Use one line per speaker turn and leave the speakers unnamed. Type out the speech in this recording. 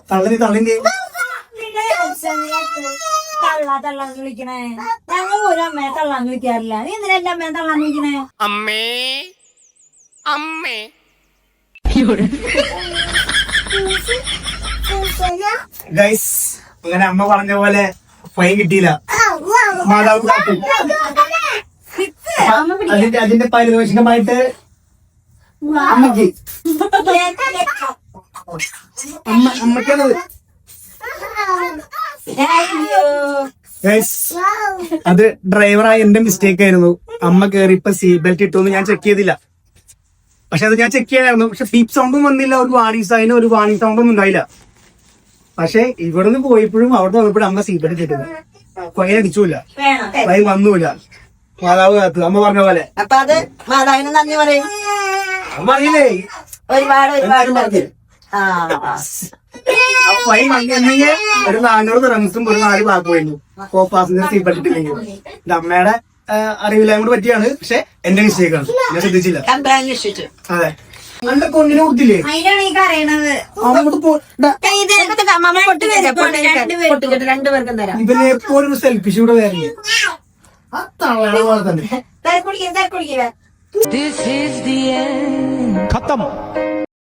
തള്ളി തള്ളിന്റെ
തള്ളാന്ന് വിളിക്കണേ. ഞങ്ങൾ ഒരു അമ്മയെ തള്ളാന്ന് വിളിക്കാറില്ല. നീ എന്തിനാ എന്റെ അമ്മയെ തള്ളാന്ന് വിളിക്കണേ?
അമ്മേ അമ്മേ
ഗൈസ്, അങ്ങനെ അമ്മ പറഞ്ഞ പോലെ ഫൈൻ കിട്ടിയില്ല. മാതാവ് കാത്തു. അതിന്റെ പാരിതോഷികമായിട്ട് അമ്മക്ക് അമ്മക്കത് ഗൈസ്, അത് ഡ്രൈവറായ എന്റെ മിസ്റ്റേക്ക് ആയിരുന്നു. അമ്മ കേറി ഇപ്പൊ സീറ്റ് ബെൽറ്റ് ഇട്ടു ഞാൻ ചെക്ക് ചെയ്തില്ല. പക്ഷെ അത് ഞാൻ ചെക്ക് ചെയ്യാനായിരുന്നു. പക്ഷെ ബീപ്പ് സൗണ്ടും വന്നില്ല, ഒരു വാണിംഗ് സൈനും ഒരു വാണിംഗ് സൗണ്ടും ഉണ്ടായില്ല. പക്ഷെ ഇവിടുന്ന് പോയപ്പോഴും അവിടെ പോയപ്പോഴും അമ്മ സീറ്റ് ബെൽറ്റ് ഇട്ടില്ല. ഫൈൻ അടിച്ചില്ല, ഫൈൻ വന്നൂല. മാതാവ് കാത്തു അമ്മ പറഞ്ഞ പോലെ.
അപ്പൊ അത് മാതാവിന് നന്ദി പറയും.
അമ്മ അറിയില്ലേ
ഒരുപാട്
ഫൈൻ വന്നെങ്കിൽ ഒരു 400 ദിർഹംസും ഒരു 4 ബ്ലാക്ക് പോയിരുന്നു. കോ പാസഞ്ചർ സീറ്റ് ബെൽറ്റ് ഇട്ടില്ലെങ്കിൽ. ഇത് അമ്മയുടെ അറിവില്ലായ്മ കൊണ്ട് പറ്റിയാണ്. പക്ഷെ എന്റെ മിസ്റ്റേക്കാണ്, ഞാൻ ശ്രദ്ധിച്ചില്ല. അതെ, എന്റെ കൊണ്ടിനെ കൊടുത്തില്ലേ?
അതിനാണ് ഈ കരയണത്. രണ്ടുപേർക്കും തരാം.
ഇവന് എപ്പോഴും ഒരു സെൽഫിഷ് കൂടെ വേറെ ആ തള്ളയുടെ പോലെ തന്നെ.
കുടിക്കുക.
This is the end.
ഖത്തം.